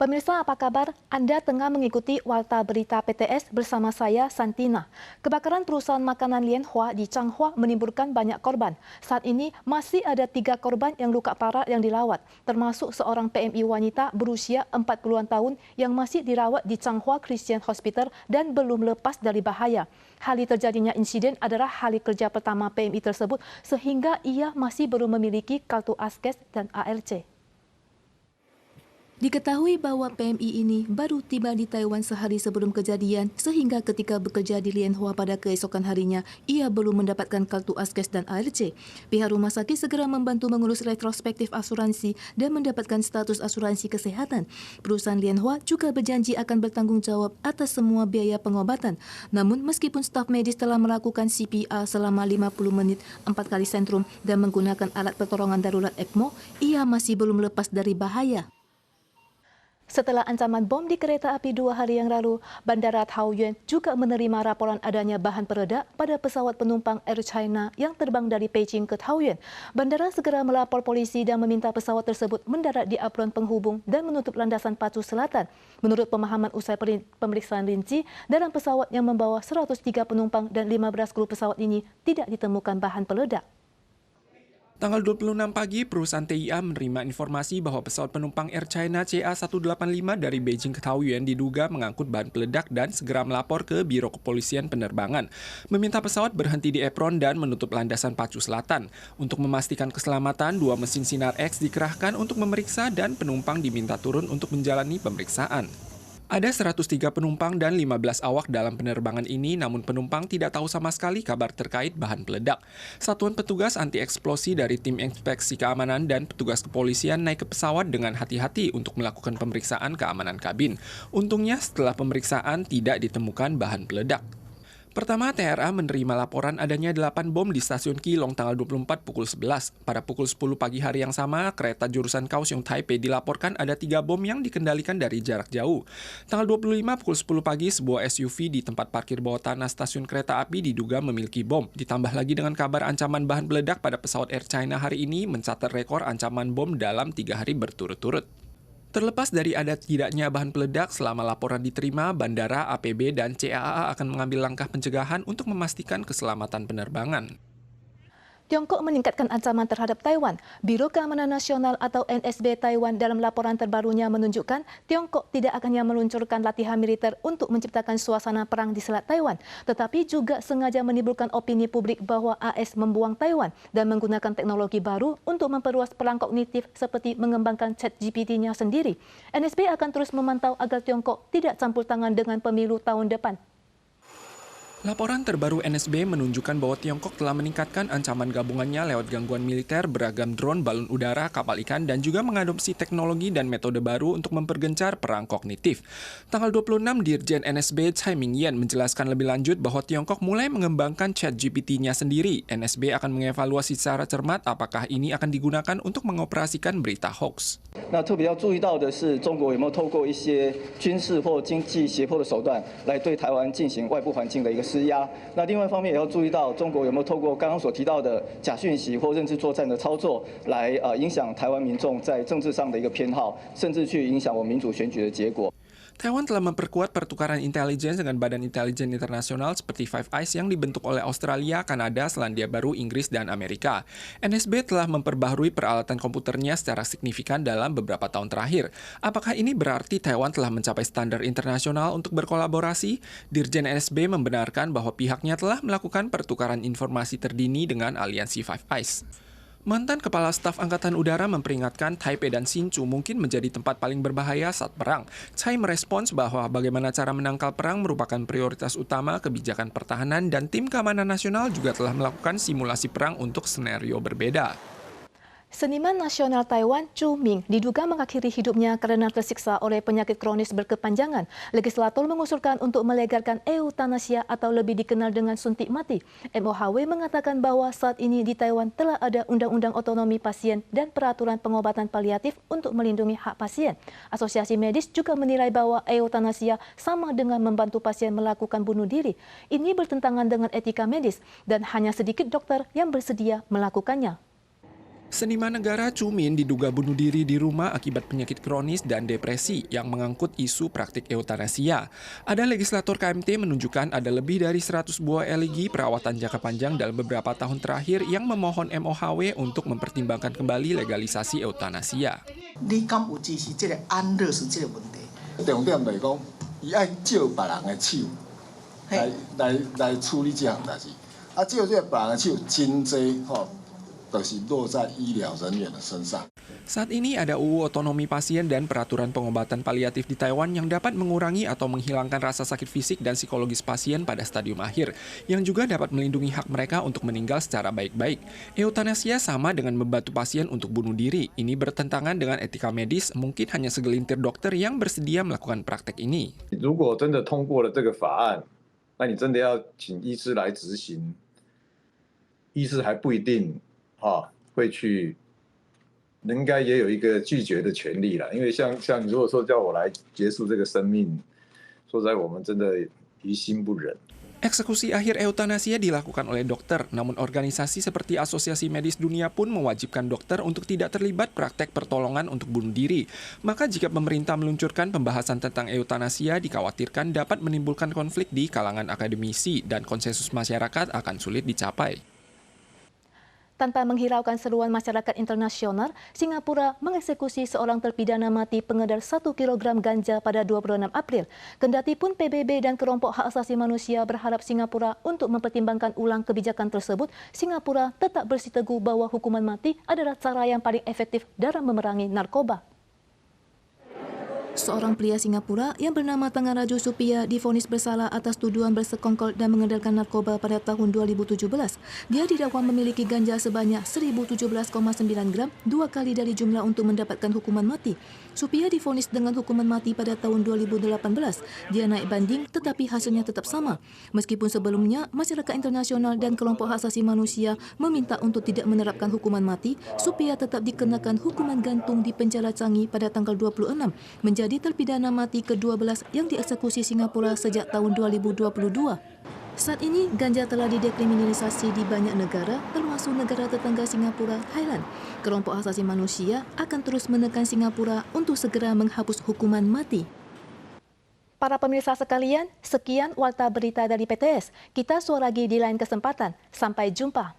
Pemirsa, apa kabar? Anda tengah mengikuti Warta Berita PTS bersama saya, Santina. Kebakaran perusahaan makanan Lianhua di Changhua menimbulkan banyak korban. Saat ini masih ada 3 korban yang luka parah yang dirawat, termasuk seorang PMI wanita berusia 40-an tahun yang masih dirawat di Changhua Christian Hospital dan belum lepas dari bahaya. Hari terjadinya insiden adalah hari kerja pertama PMI tersebut sehingga ia masih belum memiliki kartu ASKES dan ALC. Diketahui bahwa PMI ini baru tiba di Taiwan sehari sebelum kejadian, sehingga ketika bekerja di Lianhua pada keesokan harinya, ia belum mendapatkan kartu ASKES dan ALC. Pihak rumah sakit segera membantu mengurus retrospektif asuransi dan mendapatkan status asuransi kesehatan. Perusahaan Lianhua juga berjanji akan bertanggung jawab atas semua biaya pengobatan. Namun, meskipun staf medis telah melakukan CPR selama 50 menit 4 kali sentrum dan menggunakan alat pertolongan darurat ECMO, ia masih belum lepas dari bahaya. Setelah ancaman bom di kereta api 2 hari yang lalu, Bandara Taoyuan juga menerima laporan adanya bahan peledak pada pesawat penumpang Air China yang terbang dari Beijing ke Taoyuan. Bandara segera melapor polisi dan meminta pesawat tersebut mendarat di apron penghubung dan menutup landasan Pacu Selatan. Menurut pemahaman usai pemeriksaan rinci, dalam pesawat yang membawa 103 penumpang dan 15 kru pesawat ini tidak ditemukan bahan peledak. Tanggal 26 pagi, perusahaan TIA menerima informasi bahwa pesawat penumpang Air China CA185 dari Beijing ke Taoyuan diduga mengangkut bahan peledak dan segera melapor ke Biro Kepolisian Penerbangan, meminta pesawat berhenti di apron dan menutup landasan Pacu Selatan. Untuk memastikan keselamatan, 2 mesin Sinar X dikerahkan untuk memeriksa dan penumpang diminta turun untuk menjalani pemeriksaan. Ada 103 penumpang dan 15 awak dalam penerbangan ini, namun penumpang tidak tahu sama sekali kabar terkait bahan peledak. Satuan petugas anti-eksplosi dari tim inspeksi keamanan dan petugas kepolisian naik ke pesawat dengan hati-hati untuk melakukan pemeriksaan keamanan kabin. Untungnya setelah pemeriksaan tidak ditemukan bahan peledak. Pertama, TRA menerima laporan adanya 8 bom di stasiun Keelung tanggal 24 pukul 11. Pada pukul 10 pagi hari yang sama, kereta jurusan Kaohsiung Taipei dilaporkan ada 3 bom yang dikendalikan dari jarak jauh. Tanggal 25 pukul 10 pagi, sebuah SUV di tempat parkir bawah tanah stasiun kereta api diduga memiliki bom. Ditambah lagi dengan kabar ancaman bahan peledak pada pesawat Air China hari ini mencatat rekor ancaman bom dalam 3 hari berturut-turut. Terlepas dari ada tidaknya bahan peledak, selama laporan diterima, bandara, APB, dan CAA akan mengambil langkah pencegahan untuk memastikan keselamatan penerbangan. Tiongkok meningkatkan ancaman terhadap Taiwan. Biro Keamanan Nasional atau NSB Taiwan dalam laporan terbarunya menunjukkan Tiongkok tidak hanya meluncurkan latihan militer untuk menciptakan suasana perang di Selat Taiwan, tetapi juga sengaja menimbulkan opini publik bahwa AS membuang Taiwan dan menggunakan teknologi baru untuk memperluas perang kognitif seperti mengembangkan ChatGPT-nya sendiri. NSB akan terus memantau agar Tiongkok tidak campur tangan dengan pemilu tahun depan. Laporan terbaru NSB menunjukkan bahwa Tiongkok telah meningkatkan ancaman gabungannya lewat gangguan militer, beragam drone, balon udara, kapal ikan, dan juga mengadopsi teknologi dan metode baru untuk mempergencar perang kognitif. Tanggal 26, Dirjen NSB Tsai Ming-yen menjelaskan lebih lanjut bahwa Tiongkok mulai mengembangkan ChatGPT-nya sendiri. NSB akan mengevaluasi secara cermat apakah ini akan digunakan untuk mengoperasikan berita hoax. 那特别要注意到的是，中国有没有透过一些军事或经济胁迫的手段，来对台湾进行外部环境的一个施压？那另外一方面也要注意到，中国有没有透过刚刚所提到的假讯息或认知作战的操作，来影响台湾民众在政治上的一个偏好，甚至去影响我们民主选举的结果。 Taiwan telah memperkuat pertukaran intelijen dengan badan intelijen internasional seperti Five Eyes yang dibentuk oleh Australia, Kanada, Selandia Baru, Inggris, dan Amerika. NSB telah memperbaharui peralatan komputernya secara signifikan dalam beberapa tahun terakhir. Apakah ini berarti Taiwan telah mencapai standar internasional untuk berkolaborasi? Dirjen NSB membenarkan bahwa pihaknya telah melakukan pertukaran informasi terdini dengan aliansi Five Eyes. Mantan Kepala Staf Angkatan Udara memperingatkan Taipei dan Hsinchu mungkin menjadi tempat paling berbahaya saat perang. Tsai merespons bahwa bagaimana cara menangkal perang merupakan prioritas utama kebijakan pertahanan dan tim keamanan nasional juga telah melakukan simulasi perang untuk skenario berbeda. Seniman nasional Taiwan Chu Ming diduga mengakhiri hidupnya karena tersiksa oleh penyakit kronis berkepanjangan. Legislator mengusulkan untuk melegalkan eutanasia atau lebih dikenal dengan suntik mati. MOHW mengatakan bahwa saat ini di Taiwan telah ada undang-undang otonomi pasien dan peraturan pengobatan paliatif untuk melindungi hak pasien. Asosiasi medis juga menilai bahwa eutanasia sama dengan membantu pasien melakukan bunuh diri. Ini bertentangan dengan etika medis dan hanya sedikit dokter yang bersedia melakukannya. Seniman negara Chu Min diduga bunuh diri di rumah akibat penyakit kronis dan depresi yang mengangkut isu praktik eutanasia. Ada legislator KMT menunjukkan ada lebih dari 100 buah elegi perawatan jangka panjang dalam beberapa tahun terakhir yang memohon MOHW untuk mempertimbangkan kembali legalisasi eutanasia. 你敢有支持这个安乐死这个问题？重点就是讲，伊爱借别人的手来处理这项代志，借这别人的手真济就是落在医疗人员的身上。 Saat ini ada UU Otonomi Pasien dan Peraturan Pengobatan Paliatif di Taiwan yang dapat mengurangi atau menghilangkan rasa sakit fisik dan psikologis pasien pada stadium akhir, yang juga dapat melindungi hak mereka untuk meninggal secara baik-baik. Eutanasia sama dengan membantu pasien untuk bunuh diri. Ini bertentangan dengan etika medis, mungkin hanya segelintir dokter yang bersedia melakukan praktek ini. 如果真的通过了这个法案，那你真的要请医师来执行，医师还不一定会去。 应该也有一个拒绝的权利啦，因为像你如果说叫我来结束这个生命，说实在我们真的于心不忍。 Eksekusi akhir eutanasia dilakukan oleh dokter, namun organisasi seperti Asosiasi Medis Dunia pun mewajibkan dokter untuk tidak terlibat praktek pertolongan untuk bunuh diri. Maka jika pemerintah meluncurkan pembahasan tentang eutanasia dikhawatirkan dapat menimbulkan konflik di kalangan akademisi dan konsensus masyarakat akan sulit dicapai. Tanpa menghiraukan seruan masyarakat internasional, Singapura mengeksekusi seorang terpidana mati pengedar 1 kilogram ganja pada 26 April. Kendati pun PBB dan kelompok hak asasi manusia berharap Singapura untuk mempertimbangkan ulang kebijakan tersebut, Singapura tetap bersiteguh bahwa hukuman mati adalah cara yang paling efektif dalam memerangi narkoba. Seorang pria Singapura yang bernama Tangaraju Supia divonis bersalah atas tuduhan bersekongkol dan mengedarkan narkoba pada tahun 2017. Dia didakwa memiliki ganja sebanyak 1017,9 gram, 2 kali dari jumlah untuk mendapatkan hukuman mati. Supia divonis dengan hukuman mati pada tahun 2018. Dia naik banding tetapi hasilnya tetap sama. Meskipun sebelumnya masyarakat internasional dan kelompok hak asasi manusia meminta untuk tidak menerapkan hukuman mati, Supia tetap dikenakan hukuman gantung di penjara Changi pada tanggal 26, menjadi terpidana mati ke-12 yang dieksekusi Singapura sejak tahun 2022. Saat ini, ganja telah didekriminalisasi di banyak negara, termasuk negara tetangga Singapura, Thailand. Kelompok hak asasi manusia akan terus menekan Singapura untuk segera menghapus hukuman mati. Para pemirsa sekalian, sekian warta berita dari PTS. Kita suara lagi di lain kesempatan. Sampai jumpa.